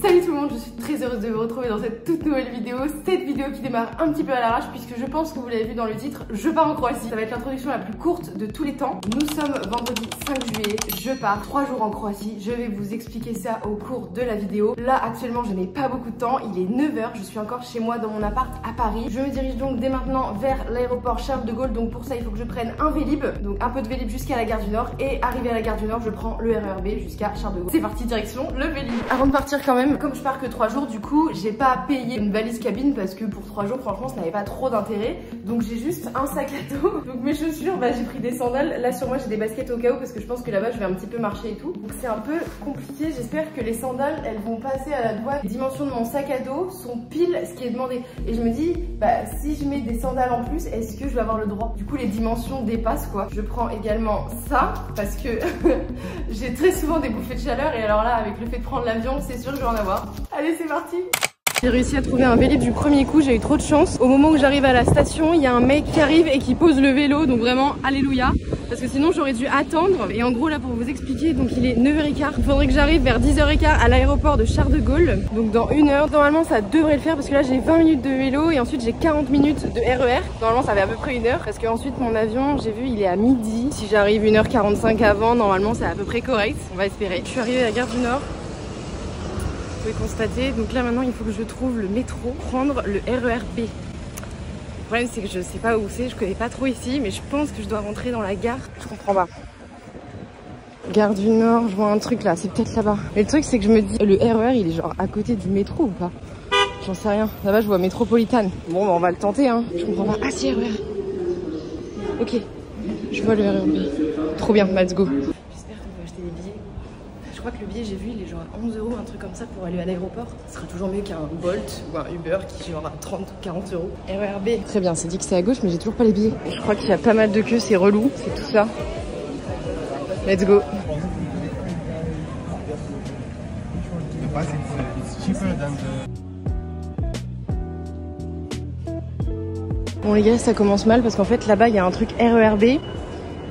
Salut tout le monde, je suis très heureuse de vous retrouver dans cette toute nouvelle vidéo. Cette vidéo qui démarre un petit peu à l'arrache puisque je pense que vous l'avez vu dans le titre, je pars en Croatie. Ça va être l'introduction la plus courte de tous les temps. Nous sommes vendredi 5 juillet, je pars 3 jours en Croatie. Je vais vous expliquer ça au cours de la vidéo. Là actuellement je n'ai pas beaucoup de temps, il est 9 h, je suis encore chez moi dans mon appart à Paris. Je me dirige donc dès maintenant vers l'aéroport Charles de Gaulle. Donc pour ça il faut que je prenne un Vélib, donc un peu de Vélib jusqu'à la gare du Nord. Et arrivé à la gare du Nord, je prends le RER B jusqu'à Charles de Gaulle. C'est parti, direction le Vélib. Avant de partir quand même, comme je pars que 3 jours, du coup j'ai pas payé une valise cabine parce que pour 3 jours franchement ça n'avait pas trop d'intérêt. Donc j'ai juste un sac à dos. Donc mes chaussures, bah j'ai pris des sandales. Là sur moi j'ai des baskets au cas où parce que je pense que là-bas je vais un petit peu marcher et tout. Donc c'est un peu compliqué. J'espère que les sandales elles vont passer à la douane. Les dimensions de mon sac à dos sont pile ce qui est demandé. Et je me dis bah si je mets des sandales en plus, est-ce que je vais avoir le droit? Du coup les dimensions dépassent quoi. Je prends également ça parce que j'ai très souvent des bouffées de chaleur et alors là avec le fait de prendre l'avion c'est sûr que je vais en avoir. Allez c'est parti. J'ai réussi à trouver un Vélib du premier coup, j'ai eu trop de chance. Au moment où j'arrive à la station, il y a un mec qui arrive et qui pose le vélo, donc vraiment alléluia. Parce que sinon j'aurais dû attendre. Et en gros là pour vous expliquer, donc il est 9 h 15. Il faudrait que j'arrive vers 10 h 15 à l'aéroport de Charles de Gaulle. Donc dans 1 heure, normalement ça devrait le faire parce que là j'ai 20 minutes de vélo et ensuite j'ai 40 minutes de RER. Normalement ça fait à peu près 1 heure parce que ensuite mon avion, j'ai vu, il est à midi. Si j'arrive 1 h 45 avant, normalement c'est à peu près correct. On va espérer. Je suis arrivée à la gare du Nord. Vous pouvez constater, donc là maintenant il faut que je trouve le métro, prendre le RER B. Le problème c'est que je sais pas où c'est, je connais pas trop ici, mais je pense que je dois rentrer dans la gare. Je comprends pas. Gare du Nord, je vois un truc là, c'est peut-être là-bas. Mais le truc c'est que je me dis, le RER il est genre à côté du métro ou pas? J'en sais rien. Là-bas je vois Métropolitane. Bon bah on va le tenter hein, je comprends pas. Ah si, RER. Ok, je vois le RER B. Trop bien, let's go. Je crois que le billet, j'ai vu, il est genre à 11 €, un truc comme ça pour aller à l'aéroport. Ce sera toujours mieux qu'un Bolt ou un Uber qui est genre à 30-40 €. RER B. Très bien, c'est dit que c'est à gauche, mais j'ai toujours pas les billets. Je crois qu'il y a pas mal de queues, c'est relou, c'est tout ça. Let's go. Bon les gars, ça commence mal parce qu'en fait là-bas il y a un truc RER B.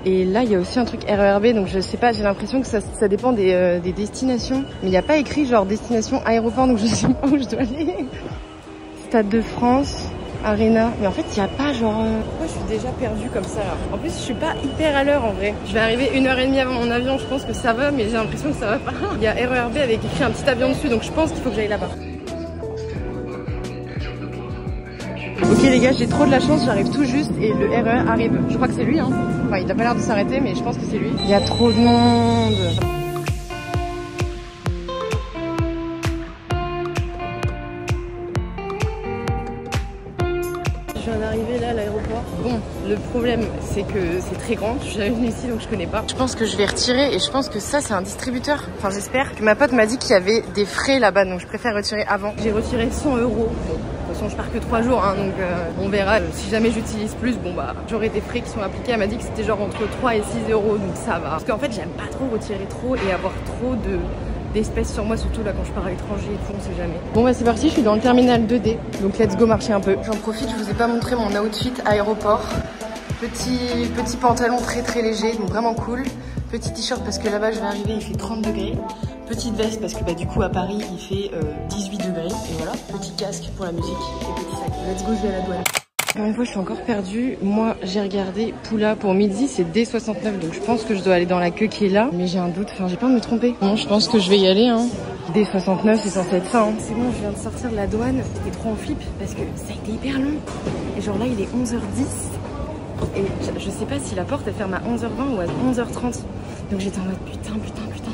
Et là, il y a aussi un truc RER B, donc je sais pas, j'ai l'impression que ça dépend des destinations. Mais il n'y a pas écrit genre destination aéroport, donc je sais pas où je dois aller. Stade de France, Arena. Mais en fait, il n'y a pas genre... Pourquoi je suis déjà perdue comme ça là? En plus, je suis pas hyper à l'heure en vrai. Je vais arriver 1 h 30 avant mon avion, je pense que ça va, mais j'ai l'impression que ça va pas. Il y a RER B avec écrit un petit avion dessus, donc je pense qu'il faut que j'aille là-bas. Ok les gars, j'ai trop de la chance, j'arrive tout juste et le RER arrive. Je crois que c'est lui hein. Enfin, il a pas l'air de s'arrêter mais je pense que c'est lui. Il y a trop de monde. Je viens d'arriver là à l'aéroport. Bon, le problème c'est que c'est très grand. Je suis jamais venue ici donc je connais pas. Je pense que je vais retirer et je pense que ça c'est un distributeur. Enfin j'espère. Que ma pote m'a dit qu'il y avait des frais là-bas donc je préfère retirer avant. J'ai retiré 100 €. De toute façon, je pars que 3 jours, hein, donc on verra. Si jamais j'utilise plus, bon bah j'aurai des frais qui sont appliqués. Elle m'a dit que c'était genre entre 3 et 6 €, donc ça va. Parce qu'en fait, j'aime pas trop retirer trop et avoir trop d'espèces sur moi, surtout là quand je pars à l'étranger et tout, on sait jamais. Bon bah c'est parti, je suis dans le terminal 2D, donc let's go marcher un peu. J'en profite, je vous ai pas montré mon outfit aéroport. Petit pantalon très léger, donc vraiment cool. Petit t-shirt parce que là-bas je vais arriver, il fait 30 degrés. Petite veste parce que bah du coup à Paris il fait 18 degrés. Et voilà, petit casque pour la musique et petit sac. Let's go, je vais à la douane. Encore une fois je suis encore perdue. Moi j'ai regardé Poula pour midi, c'est D69. Donc je pense que je dois aller dans la queue qui est là. Mais j'ai un doute, enfin j'ai peur de me tromper. Non, je pense que je vais y aller hein. D69 c'est censé être ça hein. C'est bon, je viens de sortir de la douane. J'étais trop en flip parce que ça a été hyper long. Et genre là il est 11 h 10. Et je sais pas si la porte elle ferme à 11 h 20 ou à 11 h 30. Donc j'étais en mode putain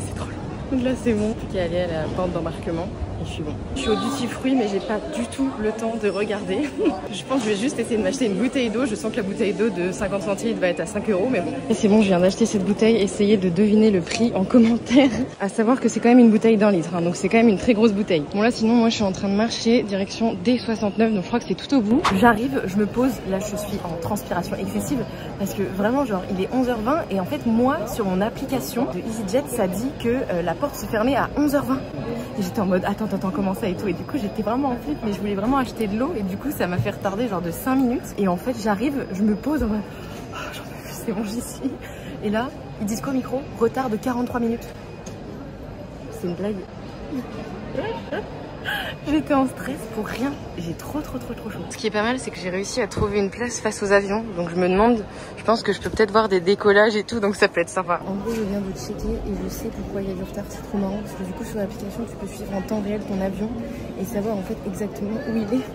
c'est trop long. Donc là c'est bon. Plus qu'à aller à la porte d'embarquement et je suis bon. Je suis au duty free mais j'ai pas du tout le temps de regarder. Je pense que je vais juste essayer de m'acheter une bouteille d'eau. Je sens que la bouteille d'eau de 50 centilitres va être à 5 € mais bon. Et c'est bon, je viens d'acheter cette bouteille. Essayez de deviner le prix en commentaire. À savoir que c'est quand même une bouteille d'1 litre hein, donc c'est quand même une très grosse bouteille. Bon là sinon moi je suis en train de marcher direction D69 donc je crois que c'est tout au bout. J'arrive, je me pose, là je suis en transpiration excessive parce que vraiment genre il est 11 h 20 et en fait moi sur mon application de EasyJet ça dit que la porte se fermait à 11 h 20 et j'étais en mode attends comment ça et tout et du coup j'étais vraiment en flip mais je voulais vraiment acheter de l'eau et du coup ça m'a fait retarder genre de 5 minutes et en fait j'arrive, je me pose en mode oh, j'en peux plus, c'est bon j'y suis et là ils disent quoi au micro? Retard de 43 minutes. C'est une blague. J'étais en stress pour rien. J'ai trop chaud. Ce qui est pas mal, c'est que j'ai réussi à trouver une place face aux avions. Donc je me demande, je pense que je peux peut-être voir des décollages et tout, donc ça peut être sympa. En gros, je viens de checker et je sais pourquoi il y a du retard. C'est trop marrant parce que du coup sur l'application, tu peux suivre en temps réel ton avion et savoir en fait exactement où il est.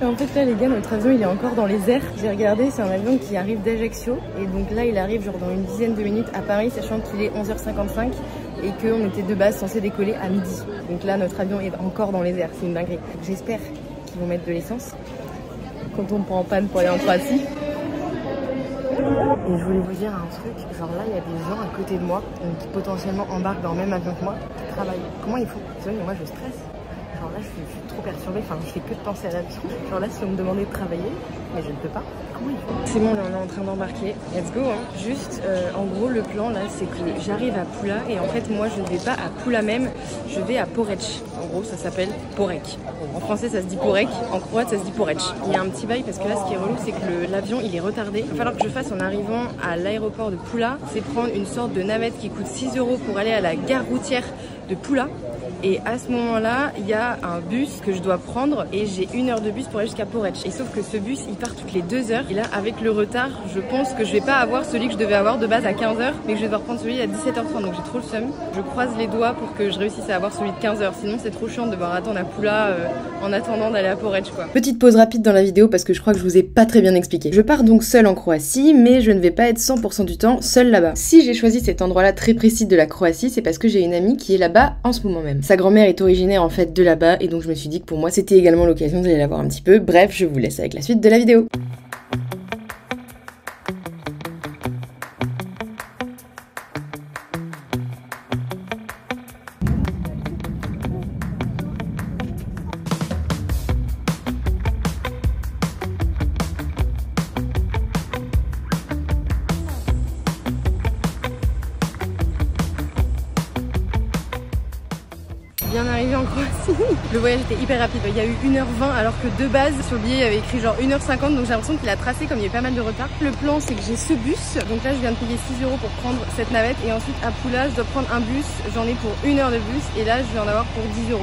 Et en fait là les gars, notre avion il est encore dans les airs. J'ai regardé, c'est un avion qui arrive d'Ajaccio et donc là il arrive genre dans une dizaine de minutes à Paris, sachant qu'il est 11h55 et qu'on était de base censé décoller à midi. Donc là notre avion est encore dans les airs, c'est une dinguerie. J'espère qu'ils vont mettre de l'essence quand on prend en panne pour aller en Croatie. Et je voulais vous dire un truc, genre là il y a des gens à côté de moi qui potentiellement embarquent dans le même avion que moi, qui travaillent. Comment ils font? C'est vrai, mais moi je stresse. Genre là je suis trop perturbée, enfin je fais que de penser à l'avion. Genre là si on me demandait de travailler, mais je ne peux pas. Comment ils font? C'est bon, là on est en train d'embarquer. Let's go hein. Juste en gros le plan là c'est que j'arrive à Pula et en fait moi je ne vais pas à Pula même, je vais à Poreč. En gros ça s'appelle Porek. En français ça se dit Porek, en croate ça se dit Poreč. Il y a un petit bail parce que là ce qui est relou c'est que l'avion il est retardé. Il va falloir que je fasse en arrivant à l'aéroport de Pula, c'est prendre une sorte de navette qui coûte 6 € pour aller à la gare routière de Pula. Et à ce moment-là, il y a un bus que je dois prendre et j'ai 1 heure de bus pour aller jusqu'à Poreč. Et sauf que ce bus, il part toutes les 2 heures. Et là, avec le retard, je pense que je vais pas avoir celui que je devais avoir de base à 15 h, mais que je vais devoir prendre celui à 17h30. Donc j'ai trop le seum. Je croise les doigts pour que je réussisse à avoir celui de 15 h. Sinon, c'est trop chiant de devoir attendre à Pula en attendant d'aller à Poreč, quoi. Petite pause rapide dans la vidéo parce que je crois que je vous ai pas très bien expliqué. Je pars donc seule en Croatie, mais je ne vais pas être 100% du temps seule là-bas. Si j'ai choisi cet endroit-là très précis de la Croatie, c'est parce que j'ai une amie qui est là-bas en ce moment même. Sa grand-mère est originaire en fait de là-bas et donc je me suis dit que pour moi c'était également l'occasion d'aller la voir un petit peu. Bref, je vous laisse avec la suite de la vidéo. Bien arrivé en Croatie. Le voyage était hyper rapide, il y a eu 1h20 alors que de base sur le billet il y avait écrit genre 1h50, donc j'ai l'impression qu'il a tracé comme il y avait pas mal de retard. Le plan c'est que j'ai ce bus, donc là je viens de payer 6 € pour prendre cette navette et ensuite à Pula je dois prendre un bus, j'en ai pour 1 heure de bus et là je vais en avoir pour 10 €.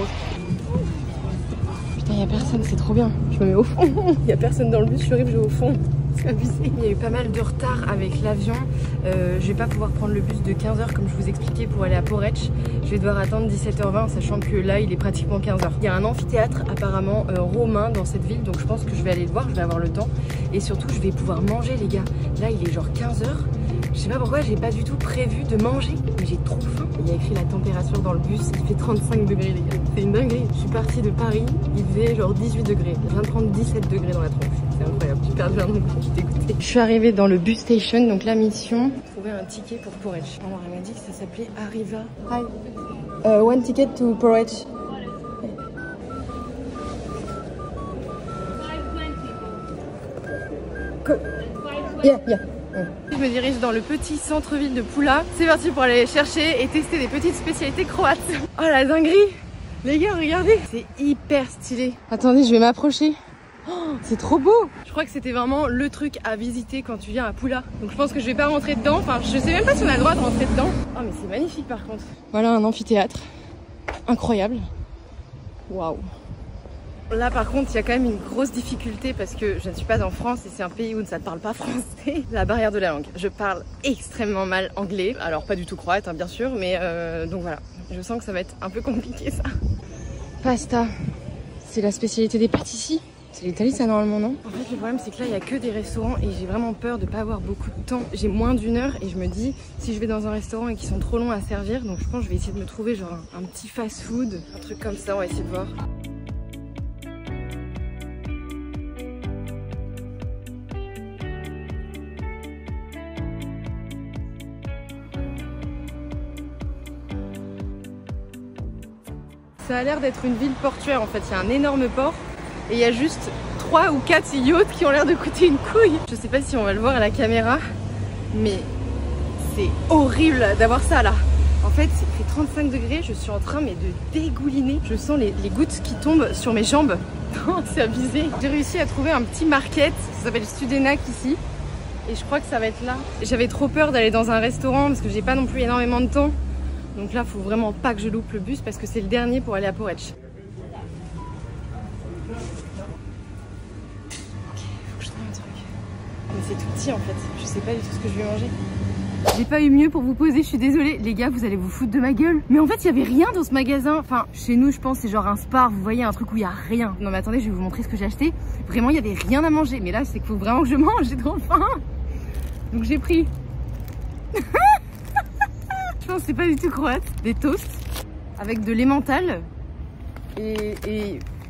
Putain il y a personne, c'est trop bien, je me mets au fond. Il y a personne dans le bus, je arrive, je vais au fond. C'est abusé. Il y a eu pas mal de retard avec l'avion. Je vais pas pouvoir prendre le bus de 15 h comme je vous expliquais pour aller à Poreč. Je vais devoir attendre 17h20 sachant que là il est pratiquement 15 h. Il y a un amphithéâtre apparemment romain dans cette ville donc je pense que je vais aller le voir, je vais avoir le temps. Et surtout je vais pouvoir manger les gars. Là il est genre 15 h. Je sais pas pourquoi j'ai pas du tout prévu de manger, mais j'ai trop faim. Il y a écrit la température dans le bus, il fait 35 degrés les gars. C'est une dinguerie. Je suis partie de Paris, il faisait genre 18 degrés. Je viens de prendre 17 degrés dans la tronche. C'est incroyable, j'ai perdu un ongle, je t'ai écouté. Je suis arrivée dans le bus station, donc la mission, trouver un ticket pour Poreč. Alors elle m'a dit que ça s'appelait Arriva. Hi. One ticket to Poreč. Yeah. Je me dirige dans le petit centre-ville de Pula. C'est parti pour aller chercher et tester des petites spécialités croates. Oh la dinguerie! Les gars, regardez! C'est hyper stylé. Attendez, je vais m'approcher. Oh, c'est trop beau! Je crois que c'était vraiment le truc à visiter quand tu viens à Pula. Donc je pense que je vais pas rentrer dedans. Enfin, je sais même pas si on a le droit de rentrer dedans. Oh mais c'est magnifique par contre. Voilà un amphithéâtre. Incroyable. Waouh! Là par contre il y a quand même une grosse difficulté parce que je ne suis pas en France et c'est un pays où ça ne parle pas français. La barrière de la langue. Je parle extrêmement mal anglais, alors pas du tout croate hein, bien sûr, mais donc voilà, je sens que ça va être un peu compliqué ça. Pasta, c'est la spécialité des pâtissiers. C'est l'Italie ça normalement non? En fait le problème c'est que là il n'y a que des restaurants et j'ai vraiment peur de ne pas avoir beaucoup de temps. J'ai moins d'1 heure et je me dis si je vais dans un restaurant et qu'ils sont trop longs à servir, donc je pense que je vais essayer de me trouver genre un petit fast food, un truc comme ça, on va essayer de voir. Ça a l'air d'être une ville portuaire en fait, il y a un énorme port et il y a juste 3 ou 4 yachts qui ont l'air de coûter une couille. Je sais pas si on va le voir à la caméra, mais c'est horrible d'avoir ça là. En fait, il fait 35 degrés, je suis en train de dégouliner. Je sens les gouttes qui tombent sur mes jambes. C'est abusé. J'ai réussi à trouver un petit market, ça s'appelle Studenac ici. Et je crois que ça va être là. J'avais trop peur d'aller dans un restaurant parce que j'ai pas non plus énormément de temps. Donc là, faut vraiment pas que je loupe le bus parce que c'est le dernier pour aller à Poreč. Mais c'est tout petit en fait, je sais pas du tout ce que je vais manger. J'ai pas eu mieux pour vous poser, je suis désolée. Les gars, vous allez vous foutre de ma gueule. Mais en fait, il y avait rien dans ce magasin. Enfin, chez nous, je pense c'est genre un Spar, vous voyez, un truc où il y a rien. Non mais attendez, je vais vous montrer ce que j'ai acheté. Vraiment, il y avait rien à manger. Mais là, c'est qu'il faut vraiment que je mange, j'ai trop faim. Donc j'ai pris... je pense que c'est pas du tout croate. Des toasts avec de l'emmental.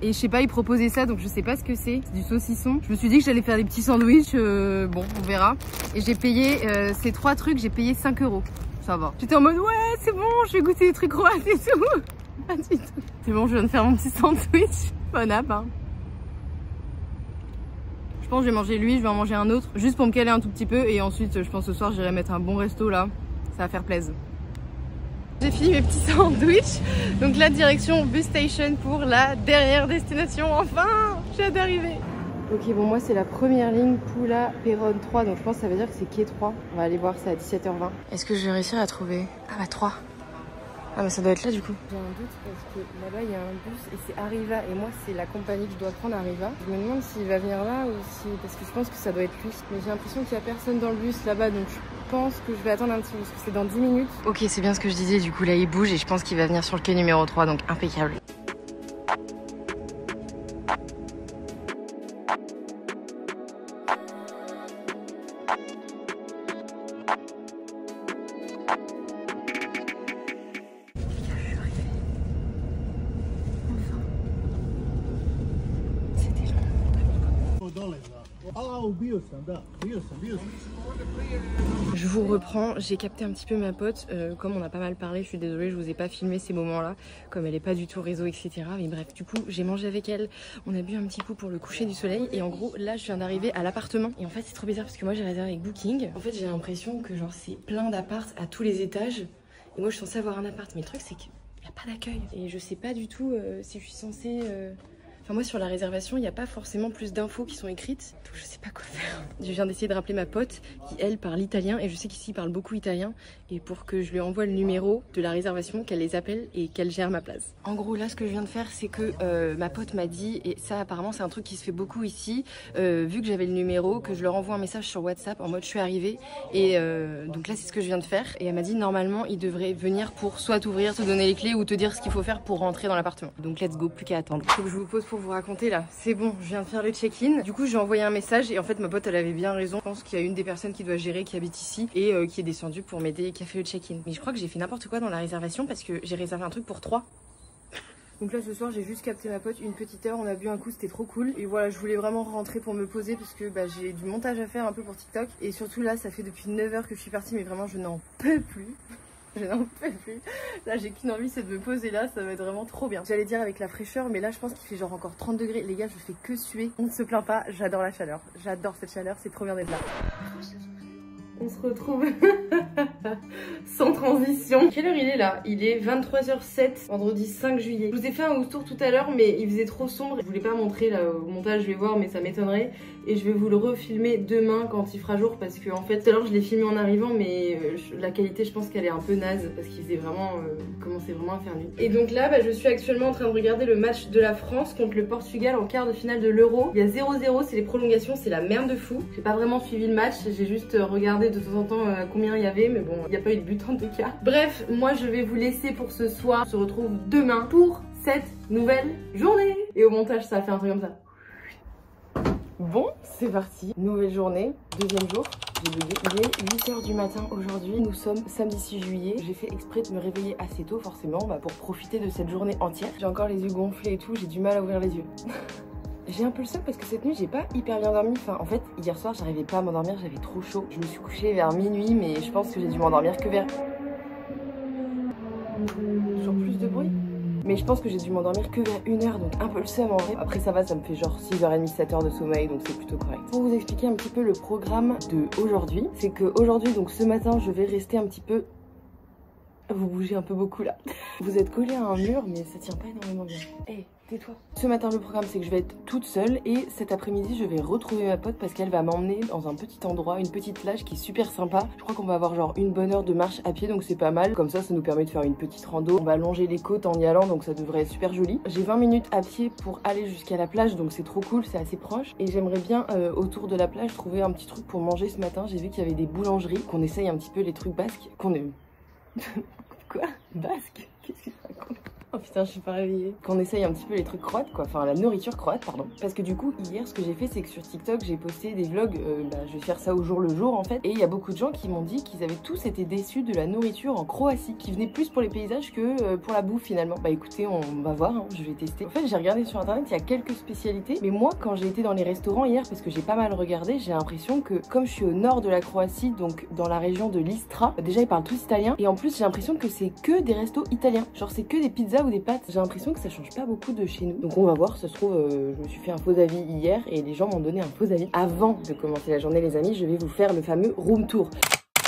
Et je sais pas, ils proposaient ça, donc je sais pas ce que c'est. C'est du saucisson. Je me suis dit que j'allais faire des petits sandwichs. Bon, on verra. Et j'ai payé ces 3 trucs, j'ai payé 5 €. Ça va. J'étais en mode ouais, c'est bon, je vais goûter des trucs croates et tout. Pas du tout. C'est bon, je viens de faire mon petit sandwich. Bon app, hein. Je pense que je vais manger lui, je vais en manger un autre, juste pour me caler un tout petit peu. Et ensuite, je pense ce soir, j'irai mettre un bon resto là. Ça va faire plaisir. J'ai fini mes petits sandwichs, donc la direction bus station pour la dernière destination, enfin j'ai hâte d'arriver. Ok, bon moi c'est la première ligne Pula Péronne 3, donc je pense que ça veut dire que c'est quai 3. On va aller voir, c'est à 17h20. Est-ce que je vais réussir à trouver? Ah bah 3. Ah bah ça doit être là du coup. J'ai un doute parce que là-bas il y a un bus et c'est Arriva et moi c'est la compagnie que je dois prendre, Arriva. Je me demande s'il va venir là ou si... parce que je pense que ça doit être lui. Mais j'ai l'impression qu'il n'y a personne dans le bus là-bas, donc je pense que je vais attendre un petit peu parce que c'est dans 10 minutes. Ok, c'est bien ce que je disais, du coup là il bouge et je pense qu'il va venir sur le quai numéro 3, donc impeccable. Je vous reprends, j'ai capté un petit peu ma pote, comme on a pas mal parlé, je suis désolée, je vous ai pas filmé ces moments-là, comme elle est pas du tout réseau, etc. Mais bref, du coup, j'ai mangé avec elle, on a bu un petit coup pour le coucher du soleil, et en gros, là, je viens d'arriver à l'appartement. Et en fait, c'est trop bizarre parce que moi, j'ai réservé avec Booking. En fait, j'ai l'impression que genre, c'est plein d'appart à tous les étages, et moi, je suis censée avoir un appart, mais le truc, c'est qu'il n'y a pas d'accueil. Et je sais pas du tout si je suis censée... Enfin moi sur la réservation il n'y a pas forcément plus d'infos qui sont écrites, donc je sais pas quoi faire. Je viens d'essayer de rappeler ma pote qui elle parle italien et je sais qu'ici il parle beaucoup italien, et pour que je lui envoie le numéro de la réservation, qu'elle les appelle et qu'elle gère ma place. En gros là ce que je viens de faire c'est que ma pote m'a dit, et ça apparemment c'est un truc qui se fait beaucoup ici, vu que j'avais le numéro, que je leur envoie un message sur WhatsApp en mode je suis arrivée, et donc là c'est ce que je viens de faire, et elle m'a dit normalement il devrait venir pour soit t'ouvrir, te donner les clés ou te dire ce qu'il faut faire pour rentrer dans l'appartement. Donc let's go, plus qu'à attendre. Faut que je vous pose pour vous raconter là, c'est bon, je viens de faire le check-in. Du coup j'ai envoyé un message et en fait ma pote elle avait bien raison. Je pense qu'il y a une des personnes qui doit gérer qui habite ici et qui est descendue pour m'aider et qui a fait le check-in. Mais je crois que j'ai fait n'importe quoi dans la réservation parce que j'ai réservé un truc pour 3. Donc là ce soir j'ai juste capté ma pote une petite heure, on a bu un coup, c'était trop cool. Et voilà, je voulais vraiment rentrer pour me poser parce que j'ai du montage à faire un peu pour TikTok. Et surtout là ça fait depuis 9 h que je suis partie, mais vraiment je n'en peux plus. Je n'en peux plus. Là j'ai qu'une envie, c'est de me poser là, ça va être vraiment trop bien. J'allais dire avec la fraîcheur, mais là je pense qu'il fait genre encore 30 degrés. Les gars, je fais que suer. On ne se plaint pas, j'adore la chaleur. J'adore cette chaleur, c'est trop bien d'être là. On se retrouve sans transition. Quelle heure il est là? Il est 23h07, vendredi 5 juillet. Je vous ai fait un tour tout à l'heure, mais il faisait trop sombre. Je voulais pas montrer là au montage, je vais voir, mais ça m'étonnerait. Et je vais vous le refilmer demain quand il fera jour, parce que en fait tout à l'heure je l'ai filmé en arrivant, mais la qualité je pense qu'elle est un peu naze parce qu'il faisait vraiment commençait vraiment à faire nuit. Et donc là je suis actuellement en train de regarder le match de la France contre le Portugal en quart de finale de l'Euro. Il y a 0-0, c'est les prolongations, c'est la merde de fou. J'ai pas vraiment suivi le match, j'ai juste regardé de temps en temps combien il y avait, mais bon il n'y a pas eu de but en tout cas. Bref, moi je vais vous laisser pour ce soir. On se retrouve demain pour cette nouvelle journée. Et au montage ça va faire un truc comme ça. Bon, c'est parti, nouvelle journée, deuxième jour, j'ai bugué. Il est 8 h du matin aujourd'hui, nous sommes samedi 6 juillet. J'ai fait exprès de me réveiller assez tôt forcément, pour profiter de cette journée entière. J'ai encore les yeux gonflés et tout, j'ai du mal à ouvrir les yeux. J'ai un peu le seum parce que cette nuit j'ai pas hyper bien dormi. Enfin en fait hier soir j'arrivais pas à m'endormir, j'avais trop chaud. Je me suis couchée vers minuit, mais je pense que j'ai dû m'endormir que vers... Toujours plus de bruit. Mais je pense que j'ai dû m'endormir que vers 1 h, donc un peu le seum en vrai. Après ça va, ça me fait genre 6h30, 7 h de sommeil, donc c'est plutôt correct. Pour vous expliquer un petit peu le programme de aujourd'hui, c'est que aujourd'hui, donc ce matin, je vais rester un petit peu... Vous bougez un peu beaucoup là. Vous êtes collé à un mur, mais ça tient pas énormément bien. Hey, tais-toi. Ce matin, le programme, c'est que je vais être toute seule et cet après-midi, je vais retrouver ma pote parce qu'elle va m'emmener dans un petit endroit, une petite plage qui est super sympa. Je crois qu'on va avoir genre une bonne heure de marche à pied, donc c'est pas mal. Comme ça nous permet de faire une petite rando. On va longer les côtes en y allant, donc ça devrait être super joli. J'ai 20 minutes à pied pour aller jusqu'à la plage, donc c'est trop cool, c'est assez proche. Et j'aimerais bien, autour de la plage, trouver un petit truc pour manger ce matin. J'ai vu qu'il y avait des boulangeries, qu'on essaye un petit peu les trucs basques, qu'on aime. Quoi? Basque? Qu'est-ce que ça raconte? Oh putain, je suis pas réveillée. Qu'on essaye un petit peu les trucs croates, quoi. Enfin, la nourriture croate, pardon. Parce que du coup, hier, ce que j'ai fait, c'est que sur TikTok, j'ai posté des vlogs. Je vais faire ça au jour le jour, en fait. Et il y a beaucoup de gens qui m'ont dit qu'ils avaient tous été déçus de la nourriture en Croatie, qui venait plus pour les paysages que pour la bouffe, finalement. Bah écoutez, on va voir, hein, je vais tester. En fait, j'ai regardé sur internet, il y a quelques spécialités. Mais moi, quand j'ai été dans les restaurants hier, parce que j'ai pas mal regardé, j'ai l'impression que, comme je suis au nord de la Croatie, donc dans la région de l'Istra, déjà, ils parlent tous italien. Et en plus, j'ai l'impression que c'est que des restos italiens. Genre, c'est que des pizzas ou des pâtes. J'ai l'impression que ça change pas beaucoup de chez nous. Donc on va voir, ça se trouve, je me suis fait un faux avis hier et les gens m'ont donné un faux avis. Avant de commencer la journée, les amis, je vais vous faire le fameux room tour.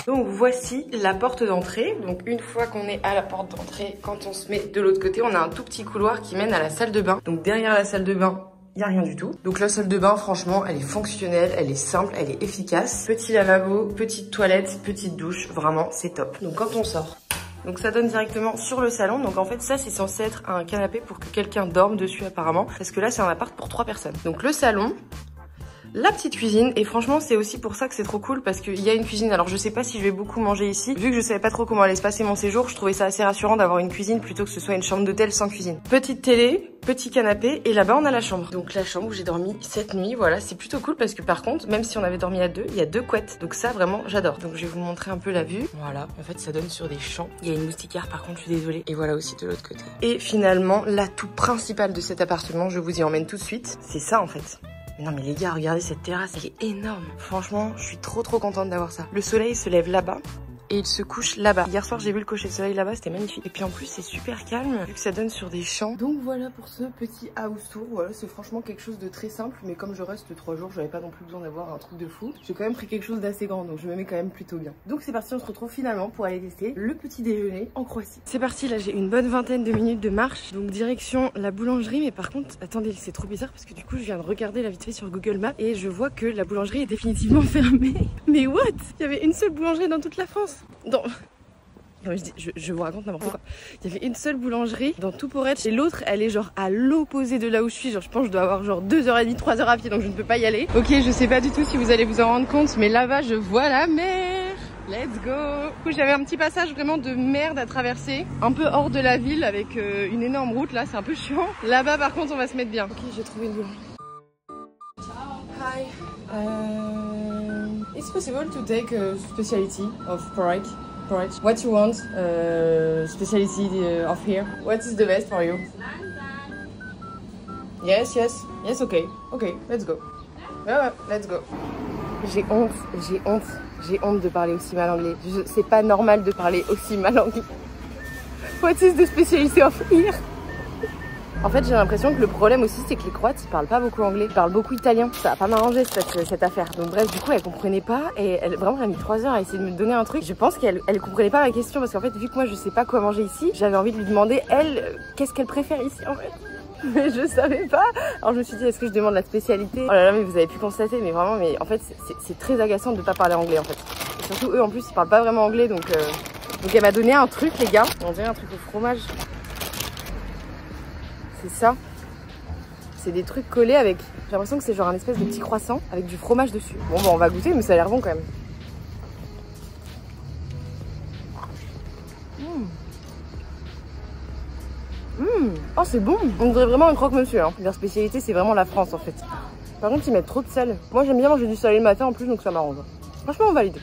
Donc voici la porte d'entrée. Donc une fois qu'on est à la porte d'entrée, quand on se met de l'autre côté, on a un tout petit couloir qui mène à la salle de bain. Donc derrière la salle de bain, il n'y a rien du tout. Donc la salle de bain, franchement, elle est fonctionnelle, elle est simple, elle est efficace. Petit lavabo, petite toilette, petite douche, vraiment, c'est top. Donc quand on sort, donc ça donne directement sur le salon. Donc en fait ça c'est censé être un canapé pour que quelqu'un dorme dessus apparemment. Parce que là c'est un appart pour 3 personnes. Donc le salon, la petite cuisine, et franchement c'est aussi pour ça que c'est trop cool parce qu'il y a une cuisine. Alors je sais pas si je vais beaucoup manger ici, vu que je savais pas trop comment allait se passer mon séjour, je trouvais ça assez rassurant d'avoir une cuisine plutôt que ce soit une chambre d'hôtel sans cuisine. Petite télé, petit canapé, et là-bas on a la chambre. Donc la chambre où j'ai dormi cette nuit, voilà, c'est plutôt cool parce que par contre, même si on avait dormi à deux, il y a 2 couettes. Donc ça vraiment j'adore. Donc je vais vous montrer un peu la vue. Voilà, en fait ça donne sur des champs. Il y a une moustiquaire par contre, je suis désolée. Et voilà aussi de l'autre côté. Et finalement, l'atout principal de cet appartement, je vous y emmène tout de suite, c'est ça en fait. Non mais les gars, regardez cette terrasse, elle est énorme. Franchement, je suis trop contente d'avoir ça. Le soleil se lève là-bas et il se couche là-bas. Hier soir, j'ai vu le coucher de soleil là-bas, c'était magnifique. Et puis en plus, c'est super calme, vu que ça donne sur des champs. Donc voilà pour ce petit house tour. Voilà, c'est franchement quelque chose de très simple. Mais comme je reste 3 jours, j'avais pas non plus besoin d'avoir un truc de fou. J'ai quand même pris quelque chose d'assez grand, donc je me mets quand même plutôt bien. Donc c'est parti, on se retrouve finalement pour aller tester le petit déjeuner en Croatie. C'est parti, là j'ai une bonne vingtaine de minutes de marche. Donc direction la boulangerie. Mais par contre, attendez, c'est trop bizarre parce que du coup, je viens de regarder la vite fait sur Google Maps et je vois que la boulangerie est définitivement fermée. Mais what? Il y avait une seule boulangerie dans toute la France. Non, je vous raconte n'importe quoi. Il y avait une seule boulangerie dans tout Poreč et l'autre elle est genre à l'opposé de là où je suis. Genre je pense que je dois avoir genre 2h30, 3h à pied, donc je ne peux pas y aller. Ok, je sais pas du tout si vous allez vous en rendre compte, mais là-bas je vois la mer. Let's go. Du coup j'avais un petit passage vraiment de merde à traverser, un peu hors de la ville avec une énorme route là, c'est un peu chiant. Là-bas par contre on va se mettre bien. Ok, j'ai trouvé une boulangerie. Hi. It's possible to take a specialty of Poreč? What you want, specialty of here? What is the best for you? Yes, okay, let's go. Ouais, let's go. J'ai honte de parler aussi mal anglais. C'est pas normal de parler aussi mal anglais. What is the specialty of here? En fait, j'ai l'impression que le problème aussi, c'est que les Croates, ils parlent pas beaucoup anglais, ils parlent beaucoup italien. Ça va pas m'arranger cette affaire. Donc bref, du coup, elle comprenait pas et elle a mis 3 heures à essayer de me donner un truc. Je pense qu'elle comprenait pas ma question parce qu'en fait, vu que moi, je sais pas quoi manger ici, j'avais envie de lui demander, elle, qu'est-ce qu'elle préfère ici en fait. Mais je savais pas. Alors je me suis dit, est-ce que je demande la spécialité? Oh là là, mais vous avez pu constater, mais vraiment, mais en fait, c'est très agaçant de pas parler anglais en fait. Et surtout, eux en plus, ils parlent pas vraiment anglais, donc elle m'a donné un truc, les gars. On dirait un truc au fromage. C'est ça. C'est des trucs collés avec... J'ai l'impression que c'est genre un espèce de petit croissant avec du fromage dessus. Bon, bah on va goûter, mais ça a l'air bon quand même. Oh, c'est bon. On dirait vraiment un croque-monsieur. Hein. Leur spécialité, c'est vraiment la France en fait. Par contre, ils mettent trop de sel. Moi, j'aime bien manger du salé le matin en plus, donc ça m'arrange. Franchement, on valide.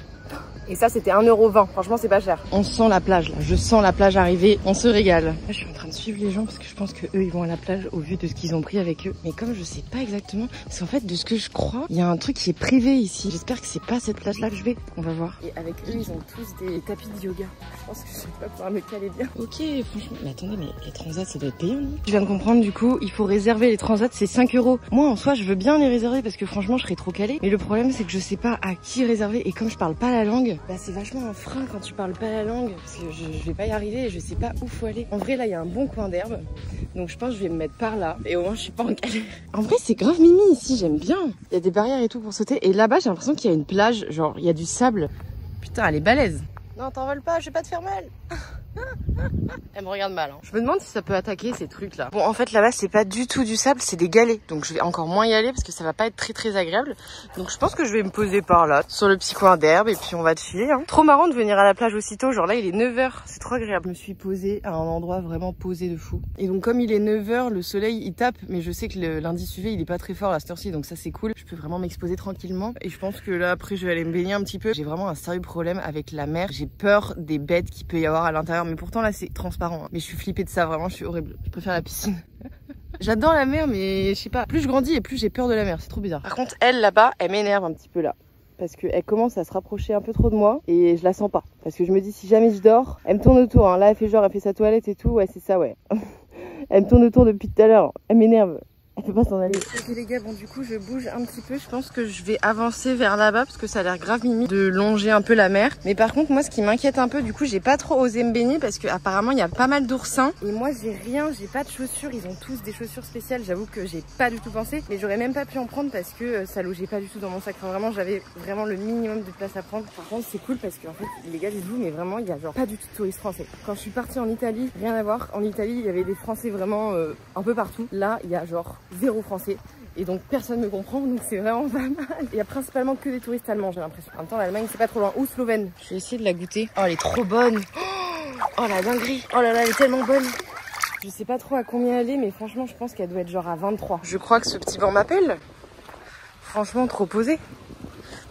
Et ça, c'était 1,20 €. Franchement, c'est pas cher. On sent la plage, là. Je sens la plage arriver. On se régale. Là, je suis en train de suivre les gens parce que je pense que eux, ils vont à la plage au vu de ce qu'ils ont pris avec eux. Mais comme je sais pas exactement, parce qu'en fait, de ce que je crois, il y a un truc qui est privé ici. J'espère que c'est pas cette plage-là que je vais. On va voir. Et avec eux, ils ont tous des tapis de yoga. Je pense que je vais pas pouvoir me caler bien. Ok, franchement. Mais attendez, mais les transats, ça doit être payant, non? Je viens de comprendre, du coup, il faut réserver les transats, c'est 5 €. Moi, en soi, je veux bien les réserver parce que franchement, je serais trop calée. Mais le problème, c'est que je sais pas à qui réserver. Et comme je parle pas la langue, ville, bah c'est vachement un frein quand tu parles pas la langue. Parce que je vais pas y arriver et je sais pas où faut aller. En vrai, là, il y a un bon coin d'herbe. Donc je pense que je vais me mettre par là. Et au moins, je suis pas en galère. En vrai, c'est grave mimi ici, j'aime bien. Il y a des barrières et tout pour sauter. Et là-bas, j'ai l'impression qu'il y a une plage. Genre, il y a du sable. Putain, elle est balèze. Non, t'envoles pas, je vais pas te faire mal. Elle me regarde mal. Hein. Je me demande si ça peut attaquer ces trucs là. Bon, en fait là-bas c'est pas du tout du sable, c'est des galets. Donc je vais encore moins y aller parce que ça va pas être très agréable. Donc je pense que je vais me poser par là, sur le petit coin d'herbe et puis on va te filer. Hein. Trop marrant de venir à la plage aussitôt. Genre là il est 9 h, c'est trop agréable. Je me suis posée à un endroit vraiment posé de fou. Et donc comme il est 9 h, le soleil il tape. Mais je sais que l'indice UV il est pas très fort à cette heure-ci. Donc ça c'est cool. Je peux vraiment m'exposer tranquillement. Et je pense que là après je vais aller me baigner un petit peu. J'ai vraiment un sérieux problème avec la mer. J'ai peur des bêtes qu'il peut y avoir à l'intérieur. Mais pourtant là c'est transparent. Hein. Mais je suis flippée de ça, vraiment, je suis horrible. Je préfère la piscine. J'adore la mer, mais je sais pas. Plus je grandis et plus j'ai peur de la mer. C'est trop bizarre. Par contre, elle là-bas, elle m'énerve un petit peu là. Parce qu'elle commence à se rapprocher un peu trop de moi et je la sens pas. Parce que je me dis, si jamais je dors, elle me tourne autour. Hein. Là, elle fait genre, elle fait sa toilette et tout. Ouais, c'est ça, ouais. Elle me tourne autour depuis tout à l'heure. Elle m'énerve. Elle peut pas s'en aller. Ok les gars, bon du coup je bouge un petit peu. Je pense que je vais avancer vers là-bas parce que ça a l'air grave mimi de longer un peu la mer. Mais par contre moi ce qui m'inquiète un peu, du coup j'ai pas trop osé me baigner parce que apparemment il y a pas mal d'oursins. Et moi j'ai rien, j'ai pas de chaussures. Ils ont tous des chaussures spéciales. J'avoue que j'ai pas du tout pensé. Mais j'aurais même pas pu en prendre parce que ça logeait pas du tout dans mon sac. Enfin, vraiment j'avais vraiment le minimum de place à prendre. Par contre c'est cool parce qu'en fait les gars dites-vous mais vraiment il y a genre pas du tout de touristes français. Quand je suis partie en Italie, rien à voir. En Italie il y avait des Français vraiment un peu partout. Là il y a genre 0 Français. Et donc personne ne comprend, donc c'est vraiment pas mal. Il y a principalement que des touristes allemands, j'ai l'impression. En même temps, l'Allemagne, c'est pas trop loin. Ou slovène. Je vais essayer de la goûter. Oh, elle est trop bonne. Oh, la dinguerie. Oh là là, elle est tellement bonne. Je sais pas trop à combien elle est, mais franchement, je pense qu'elle doit être genre à 23. Je crois que ce petit banc m'appelle. Franchement, trop posé.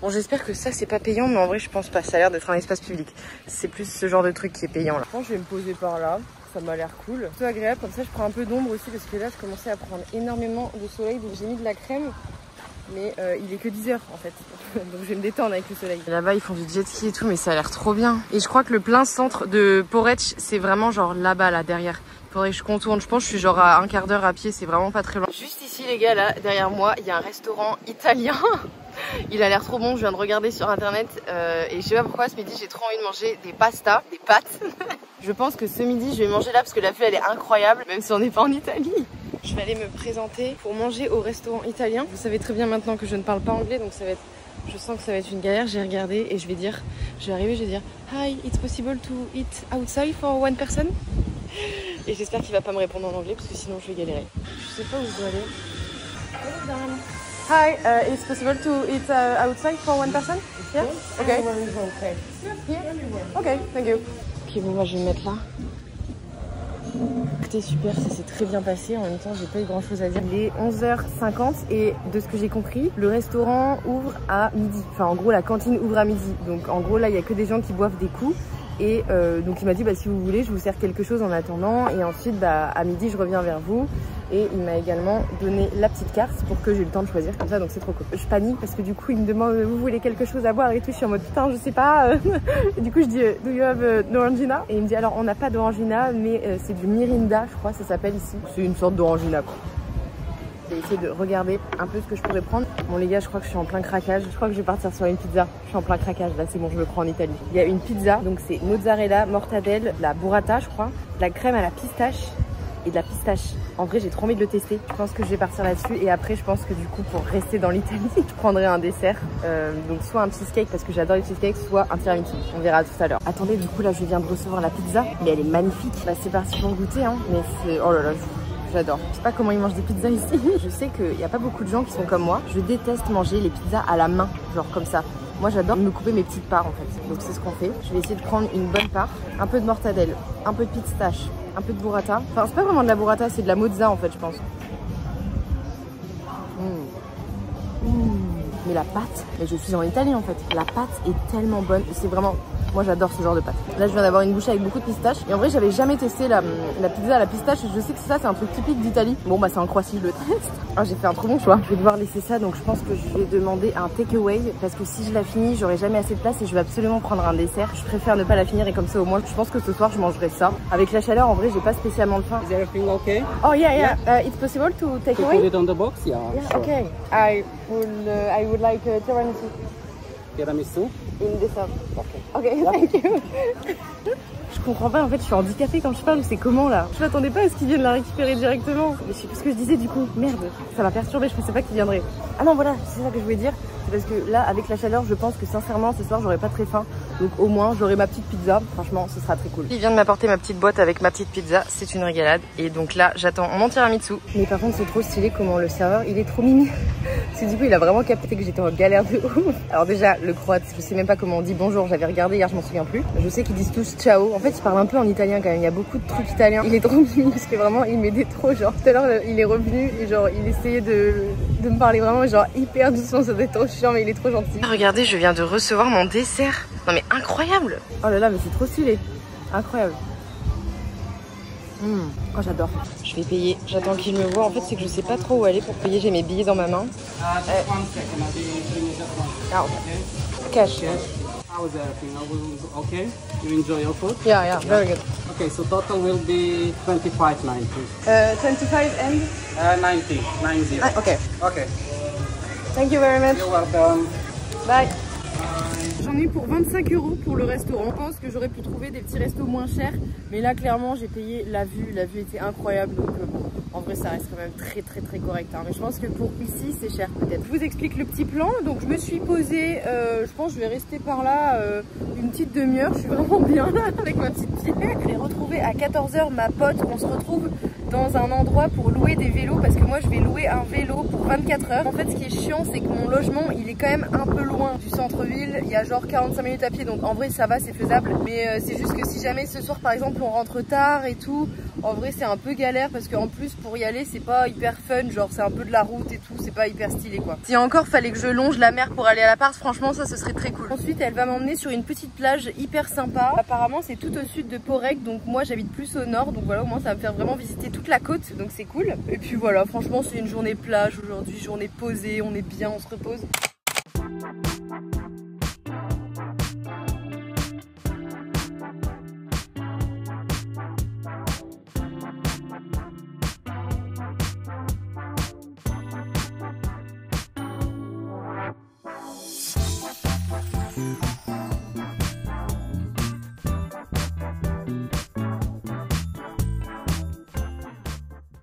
Bon, j'espère que ça, c'est pas payant, mais en vrai, je pense pas. Ça a l'air d'être un espace public. C'est plus ce genre de truc qui est payant, là. Je pense que je vais me poser par là. Ça m'a l'air cool. Plutôt agréable, comme ça je prends un peu d'ombre aussi parce que là je commençais à prendre énormément de soleil, donc j'ai mis de la crème. Mais il est que 10 h en fait, donc je vais me détendre avec le soleil. Là-bas ils font du jet ski et tout, mais ça a l'air trop bien. Et je crois que le plein centre de Poreč, c'est vraiment genre là-bas, là derrière. Faudrait que je contourne, je pense que je suis genre à un quart d'heure à pied, c'est vraiment pas très loin. Juste ici les gars, là derrière moi, il y a un restaurant italien. Il a l'air trop bon, je viens de regarder sur internet et je sais pas pourquoi ce midi j'ai trop envie de manger des pastas, des pâtes. Je pense que ce midi je vais manger là parce que la vue elle est incroyable, même si on n'est pas en Italie. Je vais aller me présenter pour manger au restaurant italien. Vous savez très bien maintenant que je ne parle pas anglais, donc ça va être, je sens que ça va être une galère. J'ai regardé et je vais arriver, je vais dire Hi, it's possible to eat outside for one person? Et j'espère qu'il va pas me répondre en anglais parce que sinon je vais galérer. Je sais pas où je dois aller. Hi, it's possible to eat outside for one person? Yeah? Okay. Here? Okay, thank you. Ok, bon, moi je vais me mettre là. C'était super, ça s'est très bien passé. En même temps, j'ai pas eu grand chose à dire. Il est 11 h 50 et de ce que j'ai compris, le restaurant ouvre à midi. Enfin, en gros, la cantine ouvre à midi. Donc, en gros, là, il y a que des gens qui boivent des coups. Et donc, il m'a dit, bah, si vous voulez, je vous sers quelque chose en attendant. Et ensuite, bah, à midi, je reviens vers vous. Et il m'a également donné la petite carte pour que j'ai le temps de choisir comme ça, donc c'est trop cool. Je panique parce que du coup il me demande vous voulez quelque chose à boire et tout, je suis en mode putain je sais pas. Et du coup je dis do you have d'orangina? Et il me dit alors on n'a pas d'orangina mais c'est du Mirinda je crois ça s'appelle ici. C'est une sorte d'orangina quoi. J'ai essayé de regarder un peu ce que je pourrais prendre. Bon les gars je crois que je suis en plein craquage. Je crois que je vais partir sur une pizza. Je suis en plein craquage là, c'est bon je me prends en Italie. Il y a une pizza, donc c'est mozzarella, mortadelle, la burrata je crois, de la crème à la pistache et de la pistache. En vrai j'ai trop envie de le tester. Je pense que je vais partir là-dessus et après je pense que du coup pour rester dans l'Italie je prendrai un dessert. Donc soit un cheesecake parce que j'adore les cheesecakes, soit un tiramisu. On verra tout à l'heure. Attendez du coup là je viens de recevoir la pizza mais elle est magnifique. Bah c'est parti pour le goûter hein. Mais c'est... oh là là j'adore. Je sais pas comment ils mangent des pizzas ici. Je sais qu'il n'y a pas beaucoup de gens qui sont comme moi. Je déteste manger les pizzas à la main, genre comme ça. Moi j'adore me couper mes petites parts en fait. Donc c'est ce qu'on fait. Je vais essayer de prendre une bonne part. Un peu de mortadelle, un peu de pistache, un peu de burrata. Enfin c'est pas vraiment de la burrata, c'est de la mozza en fait je pense. Mais la pâte, mais je suis en Italie en fait. La pâte est tellement bonne. C'est vraiment... Moi j'adore ce genre de pâte. Là je viens d'avoir une bouchée avec beaucoup de pistache. Et en vrai j'avais jamais testé la pizza à la pistache. Je sais que ça c'est un truc typique d'Italie. Bon bah c'est en Croatie je le teste. Ah j'ai fait un trop bon choix. Je vais devoir laisser ça donc je pense que je vais demander un takeaway. Parce que si je la finis j'aurai jamais assez de place et je vais absolument prendre un dessert. Je préfère ne pas la finir et comme ça au moins je pense que ce soir je mangerai ça. Avec la chaleur en vrai j'ai pas spécialement faim. Is everything okay? Oh yeah. It's possible to take away? Put it on the box? Yeah, Yeah, sure. okay. I would like tiramisu. tiramisu. In dessert. Ok, thank you. Je comprends pas, en fait, je suis handicapée quand je parle, c'est comment là? Je m'attendais pas à ce qu'ils viennent la récupérer directement. Mais je sais plus ce que je disais du coup. Merde, ça m'a perturbé, je pensais pas qu'ils viendraient. Ah non, voilà, c'est ça que je voulais dire. C'est parce que là, avec la chaleur, je pense que sincèrement, ce soir, j'aurai pas très faim. Donc au moins, j'aurai ma petite pizza. Franchement, ce sera très cool. Il vient de m'apporter ma petite boîte avec ma petite pizza. C'est une régalade. Et donc là, j'attends mon tiramisu. Mais par contre, c'est trop stylé comment le serveur, il est trop mignon. Parce que du coup, il a vraiment capté que j'étais en galère de ouf. Alors déjà, le croate, je sais même pas comment on dit bonjour. J'avais regardé hier, je m'en souviens plus. Je sais qu'ils disent tous ciao. En fait, ils parlent un peu en italien quand même. Il y a beaucoup de trucs italiens. Il est trop mignon parce que vraiment, il m'aidait trop. Genre, tout à l'heure, il est revenu et genre, il essayait de me parler vraiment genre hyper doucement. Ça doit être trop chiant, mais il est trop gentil. Regardez, je viens de recevoir mon dessert. Non mais incroyable. Oh là là, mais c'est trop stylé. Incroyable. Oh j'adore. Je vais payer. J'attends qu'il me voit. En fait, c'est que je sais pas trop où aller pour payer. J'ai mes billets dans ma main. Ah, ok. Cash. How was everything? Okay? You enjoy your food? Yeah, very good. Okay, so total will be 25.90. 25 and? 90. Okay. Okay. Thank you very much. You're welcome. Bye. J'en ai eu pour 25 € pour le restaurant. Je pense que j'aurais pu trouver des petits restos moins chers. Mais là, clairement, j'ai payé la vue. La vue était incroyable. Donc, bon, en vrai, ça reste quand même très correct. Hein. Mais je pense que pour ici, c'est cher peut-être. Je vous explique le petit plan. Donc, je me suis posée. Je pense que je vais rester par là une petite demi-heure. Je suis vraiment bien là avec ma petite pierre. Je vais retrouver à 14 h ma pote. On se retrouve dans un endroit pour louer des vélos parce que moi je vais louer un vélo pour 24 heures. En fait ce qui est chiant c'est que mon logement il est quand même un peu loin du centre-ville, il y a genre 45 minutes à pied donc en vrai ça va, c'est faisable, mais c'est juste que si jamais ce soir par exemple on rentre tard et tout, en vrai c'est un peu galère parce qu'en plus pour y aller c'est pas hyper fun, genre c'est un peu de la route et tout, c'est pas hyper stylé quoi. Si encore fallait que je longe la mer pour aller à l'appart, franchement ça ce serait très cool. Ensuite elle va m'emmener sur une petite plage hyper sympa, apparemment c'est tout au sud de Porec, donc moi j'habite plus au nord, donc voilà au moins ça va me faire vraiment visiter toute la côte, donc c'est cool. Et puis voilà, franchement c'est une journée plage aujourd'hui, journée posée, on est bien, on se repose.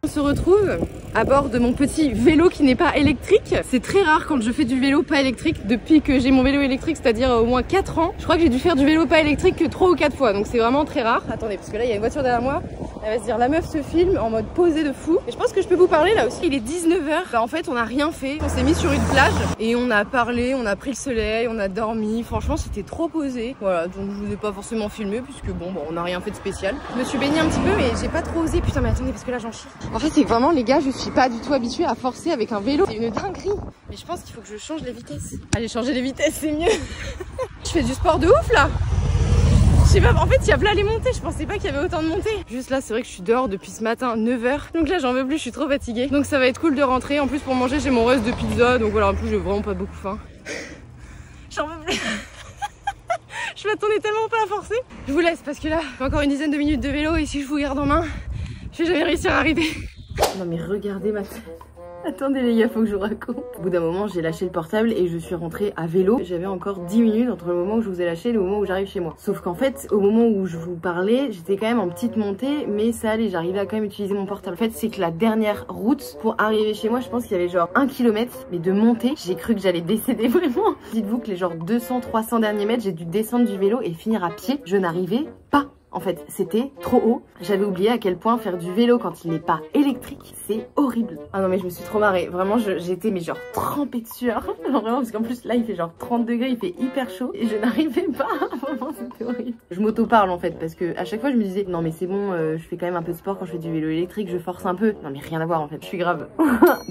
On se retrouve à bord de mon petit vélo qui n'est pas électrique. C'est très rare quand je fais du vélo pas électrique depuis que j'ai mon vélo électrique, c'est-à-dire au moins 4 ans. Je crois que j'ai dû faire du vélo pas électrique que 3 ou 4 fois, donc c'est vraiment très rare. Attendez, parce que là il y a une voiture derrière moi. Elle va se dire la meuf se filme en mode posé de fou. Et je pense que je peux vous parler là aussi. Il est 19 h. Bah, en fait on n'a rien fait. On s'est mis sur une plage et on a parlé, on a pris le soleil, on a dormi. Franchement c'était trop posé. Voilà, donc je vous ai pas forcément filmé puisque bon bah, on n'a rien fait de spécial. Je me suis baignée un petit peu mais j'ai pas trop osé. Putain mais attendez parce que là j'en chie. En fait c'est que vraiment les gars je suis pas du tout habituée à forcer avec un vélo. C'est une dinguerie. Mais je pense qu'il faut que je change les vitesses. Allez changer les vitesses c'est mieux. Je fais du sport de ouf là. Je sais pas, en fait il y a plein les montées, je pensais pas qu'il y avait autant de montées. Juste là c'est vrai que je suis dehors depuis ce matin 9 h. Donc là j'en veux plus, je suis trop fatiguée. Donc ça va être cool de rentrer. En plus pour manger j'ai mon reste de pizza. Donc voilà, en plus j'ai vraiment pas beaucoup faim. J'en veux plus. Je m'attendais tellement pas à forcer. Je vous laisse parce que là j'ai encore une dizaine de minutes de vélo. Et si je vous garde en main, je vais jamais réussir à arriver. Non mais regardez ma tête. Attendez les gars, faut que je vous raconte. Au bout d'un moment, j'ai lâché le portable et je suis rentrée à vélo. J'avais encore 10 minutes entre le moment où je vous ai lâché et le moment où j'arrive chez moi. Sauf qu'en fait, au moment où je vous parlais, j'étais quand même en petite montée, mais ça allait, j'arrivais à quand même utiliser mon portable. En fait, c'est que la dernière route pour arriver chez moi, je pense qu'il y avait genre 1 km, mais de montée, j'ai cru que j'allais décéder vraiment. Dites-vous que les genre 200-300 derniers mètres, j'ai dû descendre du vélo et finir à pied. Je n'arrivais pas. En fait, c'était trop haut. J'avais oublié à quel point faire du vélo quand il n'est pas électrique, c'est horrible. Ah non mais je me suis trop marrée. Vraiment, j'étais mais genre trempée de sueur. Vraiment, parce qu'en plus là, il fait genre 30 degrés, il fait hyper chaud. Et je n'arrivais pas. Vraiment, c'était horrible. Je m'auto-parle en fait, parce que à chaque fois, je me disais, non mais c'est bon, je fais quand même un peu de sport quand je fais du vélo électrique, je force un peu. Non mais rien à voir en fait, je suis grave.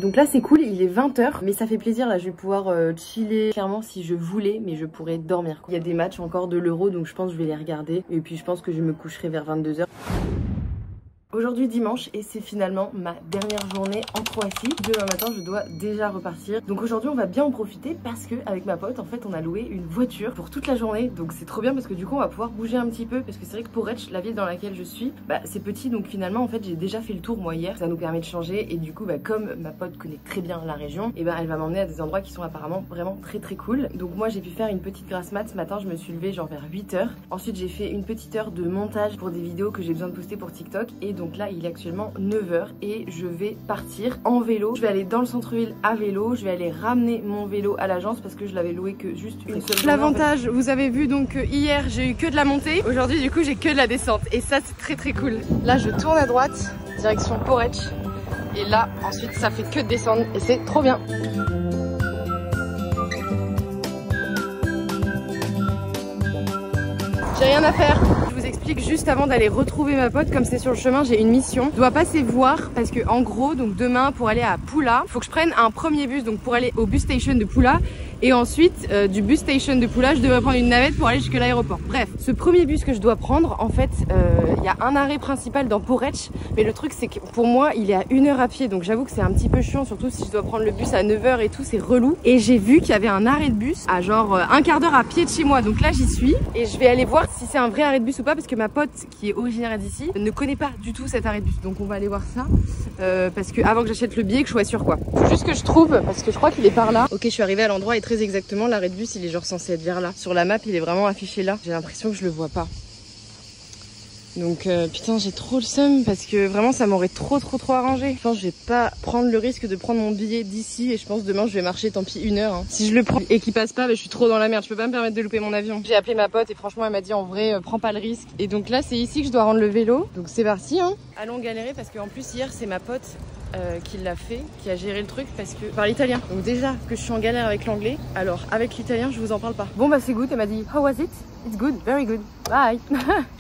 Donc là, c'est cool, il est 20 h. Mais ça fait plaisir, là, je vais pouvoir chiller. Clairement, si je voulais, mais je pourrais dormir. Il y a des matchs encore de l'Euro, donc je pense que je vais les regarder. Et puis je pense que je me coucherai vers 22 h. Aujourd'hui dimanche et c'est finalement ma dernière journée en Croatie. Demain matin je dois déjà repartir. Donc aujourd'hui on va bien en profiter parce que avec ma pote en fait on a loué une voiture pour toute la journée. Donc c'est trop bien parce que du coup on va pouvoir bouger un petit peu. Parce que c'est vrai que Poreč, la ville dans laquelle je suis, c'est petit. Donc finalement en fait j'ai déjà fait le tour moi hier. Ça nous permet de changer et du coup comme ma pote connaît très bien la région, et elle va m'emmener à des endroits qui sont apparemment vraiment très cool. Donc moi j'ai pu faire une petite grasse mat ce matin. Je me suis levée genre vers 8h. Ensuite j'ai fait une petite heure de montage pour des vidéos que j'ai besoin de poster pour TikTok. Et donc là il est actuellement 9h et je vais partir en vélo. Je vais aller dans le centre-ville à vélo. Je vais aller ramener mon vélo à l'agence parce que je l'avais loué que juste une seule journée. L'avantage, vous avez vu donc hier j'ai eu que de la montée. Aujourd'hui du coup j'ai que de la descente et ça c'est très cool. Là je tourne à droite, direction Poreč. Et là ensuite ça fait que de descendre et c'est trop bien. J'ai rien à faire. Je vous explique juste avant d'aller retrouver ma pote, comme c'est sur le chemin, j'ai une mission. Je dois passer voir parce que en gros, donc demain pour aller à Pula, il faut que je prenne un premier bus donc pour aller au bus station de Pula. Et ensuite, du bus station de Pula, je devrais prendre une navette pour aller jusqu'à l'aéroport. Bref, ce premier bus que je dois prendre, en fait, il y a un arrêt principal dans Poreč. Mais le truc, c'est que pour moi, il est à 1 heure à pied. Donc j'avoue que c'est un petit peu chiant, surtout si je dois prendre le bus à 9h et tout, c'est relou. Et j'ai vu qu'il y avait un arrêt de bus à genre un quart d'heure à pied de chez moi. Donc là, j'y suis. Et je vais aller voir si c'est un vrai arrêt de bus ou pas. Parce que ma pote, qui est originaire d'ici, ne connaît pas du tout cet arrêt de bus. Donc on va aller voir ça. Parce que avant que j'achète le billet, que je sois sûre quoi. Faut juste que je trouve, parce que je crois qu'il est par là. Ok, je suis arrivée à l'endroit et très exactement, l'arrêt de bus il est genre censé être vers là. Sur la map il est vraiment affiché là. J'ai l'impression que je le vois pas. Donc putain j'ai trop le seum parce que vraiment ça m'aurait trop arrangé. Je pense que je vais pas prendre le risque de prendre mon billet d'ici et je pense demain je vais marcher tant pis 1 heure. Hein. Si je le prends et qu'il passe pas, je suis trop dans la merde. Je peux pas me permettre de louper mon avion. J'ai appelé ma pote et franchement elle m'a dit en vrai prends pas le risque. Et donc là c'est ici que je dois rendre le vélo. Donc c'est parti hein. Allons galérer parce qu'en plus hier c'est ma pote qui l'a fait, qui a géré le truc parce que par l'italien. Donc déjà que je suis en galère avec l'anglais, alors avec l'italien je vous en parle pas. Bon c'est good, elle m'a dit how was it? It's good, very good, bye.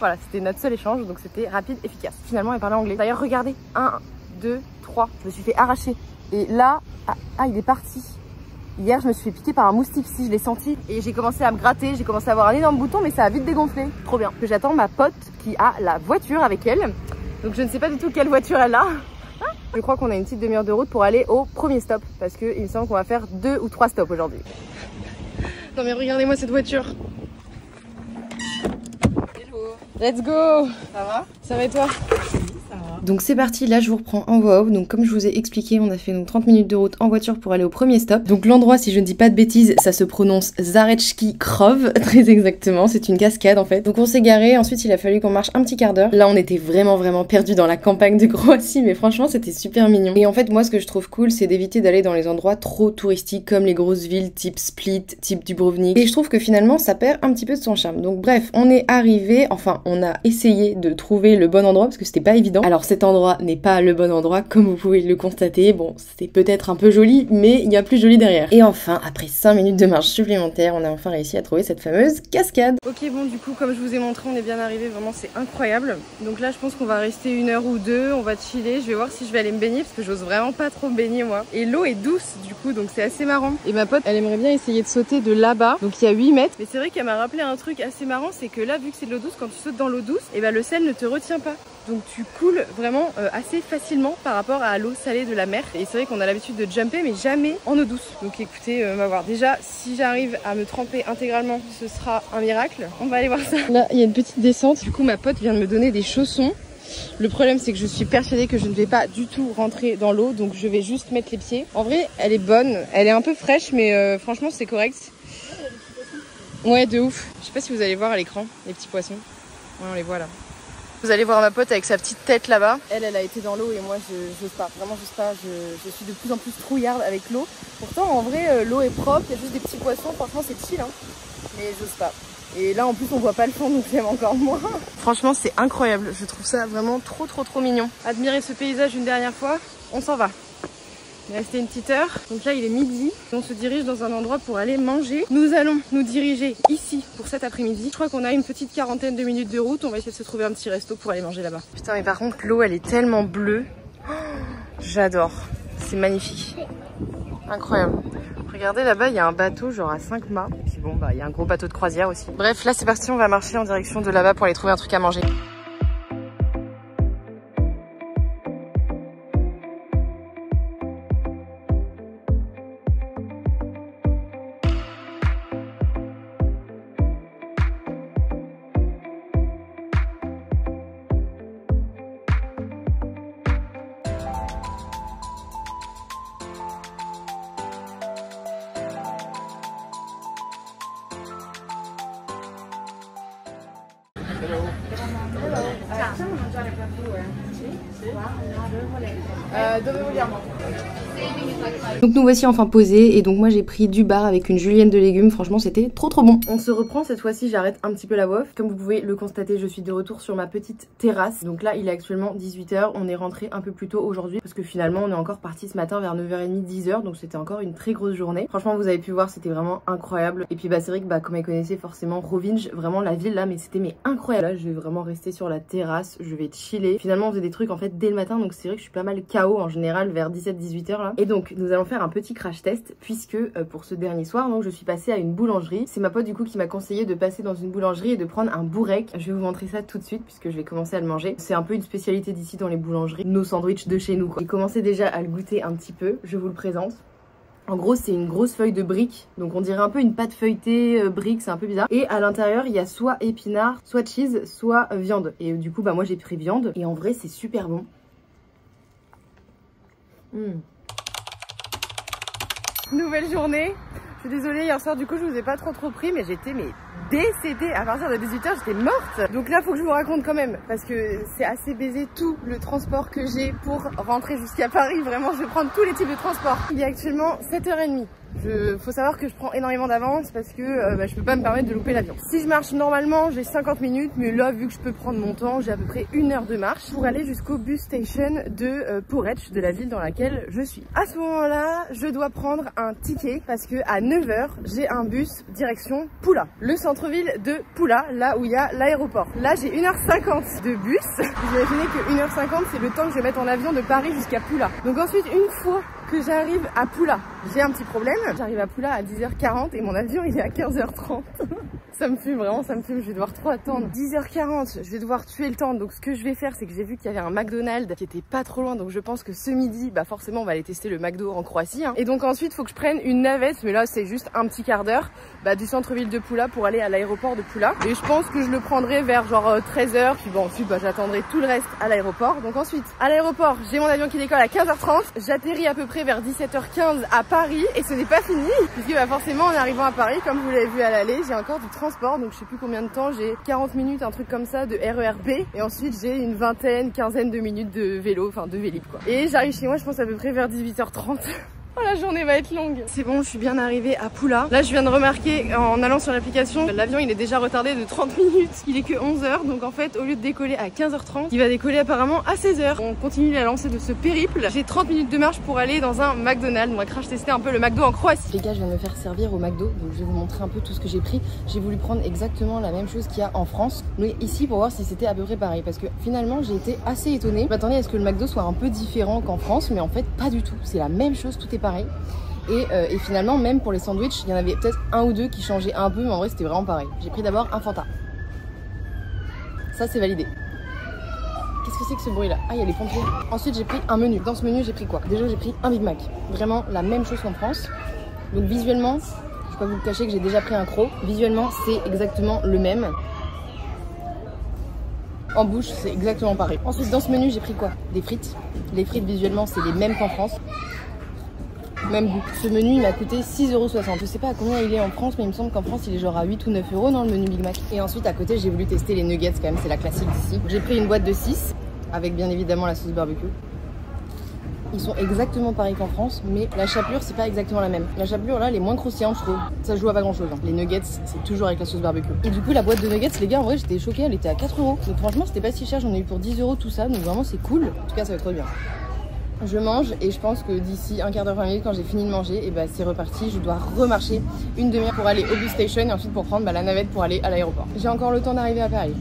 Voilà, c'était notre seul échange donc c'était rapide, efficace. Finalement elle parlait anglais. D'ailleurs regardez, 1, 2, 3, je me suis fait arracher. Et là, il est parti. Hier je me suis fait piquer par un moustique, si je l'ai senti. Et j'ai commencé à me gratter, j'ai commencé à avoir un énorme bouton mais ça a vite dégonflé. Trop bien. Que j'attends ma pote qui a la voiture avec elle. Donc je ne sais pas du tout quelle voiture elle a. Je crois qu'on a une petite demi-heure de route pour aller au premier stop parce qu'il me semble qu'on va faire 2 ou 3 stops aujourd'hui. Non mais regardez-moi cette voiture. Hello. Let's go. Ça va? Ça va et toi? Donc c'est parti, là je vous reprends en voix off. Donc comme je vous ai expliqué, on a fait donc 30 minutes de route en voiture pour aller au premier stop. Donc l'endroit, si je ne dis pas de bêtises, ça se prononce Zarečki Krov, très exactement, c'est une cascade en fait. Donc on s'est garé, ensuite il a fallu qu'on marche un petit quart d'heure. Là on était vraiment perdus dans la campagne de Croatie, mais franchement c'était super mignon. Et en fait moi ce que je trouve cool, c'est d'éviter d'aller dans les endroits trop touristiques comme les grosses villes type Split, type Dubrovnik. Et je trouve que finalement ça perd un petit peu de son charme. Donc bref, on est arrivé, enfin on a essayé de trouver le bon endroit parce que c'était pas évident. Alors cet endroit n'est pas le bon endroit comme vous pouvez le constater. Bon, c'est peut-être un peu joli, mais il y a plus joli derrière. Et enfin, après 5 minutes de marche supplémentaire, on a enfin réussi à trouver cette fameuse cascade. Ok, bon, du coup, comme je vous ai montré, on est bien arrivé. Vraiment, c'est incroyable. Donc là, je pense qu'on va rester 1 heure ou 2. On va chiller. Je vais voir si je vais aller me baigner parce que j'ose vraiment pas trop me baigner, moi. Et l'eau est douce, du coup, donc c'est assez marrant. Et ma pote, elle aimerait bien essayer de sauter de là-bas. Donc il y a 8 mètres. Mais c'est vrai qu'elle m'a rappelé un truc assez marrant, c'est que là, vu que c'est de l'eau douce, quand tu sautes dans l'eau douce, et le sel ne te retient pas. Donc tu coules vraiment assez facilement par rapport à l'eau salée de la mer. Et c'est vrai qu'on a l'habitude de jumper mais jamais en eau douce. Donc écoutez, on va voir. Déjà, si j'arrive à me tremper intégralement, ce sera un miracle. On va aller voir ça. Là, il y a une petite descente. Du coup, ma pote vient de me donner des chaussons. Le problème, c'est que je suis persuadée que je ne vais pas du tout rentrer dans l'eau. Donc je vais juste mettre les pieds. En vrai, elle est bonne. Elle est un peu fraîche, mais franchement, c'est correct. Ouais, de ouf. Je sais pas si vous allez voir à l'écran, les petits poissons. Ouais, on les voit là. Vous allez voir ma pote avec sa petite tête là-bas. Elle a été dans l'eau et moi j'ose pas, vraiment j'ose pas. Je suis de plus en plus trouillarde avec l'eau. Pourtant en vrai l'eau est propre, il y a juste des petits poissons, franchement c'est chill hein. Mais j'ose pas. Et là en plus on voit pas le fond donc j'aime encore moins. Franchement c'est incroyable, je trouve ça vraiment trop mignon. Admirer ce paysage une dernière fois, on s'en va. Il est resté une petite heure, donc là il est midi. On se dirige dans un endroit pour aller manger. Nous allons nous diriger ici pour cet après-midi. Je crois qu'on a une petite quarantaine de minutes de route. On va essayer de se trouver un petit resto pour aller manger là-bas. Putain mais par contre l'eau elle est tellement bleue. Oh, j'adore, c'est magnifique. Incroyable. Regardez là-bas il y a un bateau genre à 5 mâts. Et puis bon bah il y a un gros bateau de croisière aussi. Bref là c'est parti, on va marcher en direction de là-bas pour aller trouver un truc à manger. Donc nous voici enfin posés et donc moi j'ai pris du bar avec une julienne de légumes, franchement c'était trop bon. On se reprend cette fois-ci, j'arrête un petit peu la WOF. Comme vous pouvez le constater, je suis de retour sur ma petite terrasse. Donc là il est actuellement 18 h, on est rentré un peu plus tôt aujourd'hui parce que finalement on est encore parti ce matin vers 9h30, 10 h, donc c'était encore une très grosse journée. Franchement vous avez pu voir, c'était vraiment incroyable. Et puis bah c'est vrai que bah comme vous connaissez forcément Rovinj, vraiment la ville là, mais c'était incroyable. Là je vais vraiment rester sur la terrasse, je vais chiller. Finalement on faisait des trucs en fait dès le matin, donc c'est vrai que je suis pas mal KO en général vers 17-18 h là. Et donc nous allons faire un petit crash test puisque pour ce dernier soir donc je suis passée à une boulangerie. C'est ma pote du coup qui m'a conseillé de passer dans une boulangerie et de prendre un bourrec. Je vais vous montrer ça tout de suite puisque je vais commencer à le manger. C'est un peu une spécialité d'ici dans les boulangeries, nos sandwichs de chez nous quoi. J'ai commencé déjà à le goûter un petit peu, je vous le présente. En gros c'est une grosse feuille de briques, donc on dirait un peu une pâte feuilletée brique, c'est un peu bizarre. Et à l'intérieur il y a soit épinards, soit cheese, soit viande. Et du coup bah moi j'ai pris viande et en vrai c'est super bon. Nouvelle journée. Je suis désolée, hier soir du coup je vous ai pas trop pris, mais j'étais décédée. À partir de 18 h j'étais morte. Donc là faut que je vous raconte quand même parce que c'est assez baisé tout le transport que j'ai pour rentrer jusqu'à Paris. Vraiment je vais prendre tous les types de transport. Il est actuellement 7h30. Faut savoir que je prends énormément d'avance parce que je peux pas me permettre de louper l'avion. Si je marche normalement j'ai 50 minutes, mais là vu que je peux prendre mon temps, j'ai à peu près 1 heure de marche pour aller jusqu'au bus station de Poreč, de la ville dans laquelle je suis. À ce moment là je dois prendre un ticket parce que à 9 h j'ai un bus direction Pula, le centre-ville de Pula, là où il y a l'aéroport. Là j'ai 1h50 de bus. Vous imaginez que 1h50 c'est le temps que je vais mettre en avion de Paris jusqu'à Pula. Donc ensuite une fois que j'arrive à Pula, j'ai un petit problème. J'arrive à Pula à 10h40 et mon avion il est à 15h30. Ça me fume, vraiment ça me fume, je vais devoir trop attendre. 10h40, je vais devoir tuer le temps. Donc ce que je vais faire c'est que j'ai vu qu'il y avait un McDonald's qui était pas trop loin. Donc je pense que ce midi, bah forcément on va aller tester le McDo en Croatie hein. Et donc ensuite il faut que je prenne une navette, mais là c'est juste un petit quart d'heure du centre-ville de Pula pour aller à l'aéroport de Pula. Et je pense que je le prendrai vers genre 13 h. Puis bon ensuite j'attendrai tout le reste à l'aéroport. Donc ensuite à l'aéroport j'ai mon avion qui décolle à 15h30. J'atterris à peu près vers 17h15 à Paris et ce n'est pas fini puisque forcément en arrivant à Paris, comme vous l'avez vu à l'aller, j'ai encore du transport. Donc je sais plus combien de temps, j'ai 40 minutes, un truc comme ça de RERB. Et ensuite j'ai une quinzaine de minutes de vélo, enfin de Vélib quoi. Et j'arrive chez moi je pense à peu près vers 18h30. Oh, la journée va être longue. C'est bon, je suis bien arrivée à Pula. Là, je viens de remarquer en allant sur l'application, l'avion il est déjà retardé de 30 minutes. Il est que 11 h. Donc en fait, au lieu de décoller à 15h30, il va décoller apparemment à 16 h. On continue la lancée de ce périple. J'ai 30 minutes de marche pour aller dans un McDonald's. On va crash tester un peu le McDo en Croatie. Les gars, je viens de me faire servir au McDo. Donc je vais vous montrer un peu tout ce que j'ai pris. J'ai voulu prendre exactement la même chose qu'il y a en France. Mais ici pour voir si c'était à peu près pareil. Parce que finalement, j'ai été assez étonnée. Je m'attendais à ce que le McDo soit un peu différent qu'en France. Mais en fait, pas du tout. C'est la même chose, tout est pareil. Et finalement même pour les sandwichs il y en avait peut-être un ou deux qui changeaient un peu, mais en vrai c'était vraiment pareil. J'ai pris d'abord un Fanta, ça c'est validé. Qu'est-ce que c'est que ce bruit là? Ah, il y a les pompiers. Ensuite j'ai pris un menu. Dans ce menu j'ai pris quoi? Déjà j'ai pris un Big Mac, vraiment la même chose qu'en France. Donc visuellement je peux pas vous le cacher que j'ai déjà pris un croc. Visuellement c'est exactement le même. En bouche c'est exactement pareil. Ensuite dans ce menu j'ai pris quoi? Des frites. Les frites visuellement c'est les mêmes qu'en France. Même goût. Ce menu il m'a coûté 6,60 €. Je sais pas à combien il est en France, mais il me semble qu'en France il est genre à 8 ou 9 € dans le menu Big Mac. Et ensuite à côté j'ai voulu tester les nuggets quand même, c'est la classique d'ici. J'ai pris une boîte de 6 avec bien évidemment la sauce barbecue. Ils sont exactement pareils qu'en France, mais la chapelure c'est pas exactement la même. La chapelure là elle est moins croustillante je trouve. Ça joue à pas grand chose hein. Les nuggets c'est toujours avec la sauce barbecue. Et du coup la boîte de nuggets les gars en vrai j'étais choquée, elle était à 4 €. Donc franchement c'était pas si cher, j'en ai eu pour 10 € tout ça, donc vraiment c'est cool. En tout cas ça va être trop bien. Je mange et je pense que d'ici un quart d'heure, 20 minutes, quand j'ai fini de manger, et c'est reparti. Je dois remarcher une demi-heure pour aller au bus station et ensuite pour prendre la navette pour aller à l'aéroport. J'ai encore le temps d'arriver à Paris.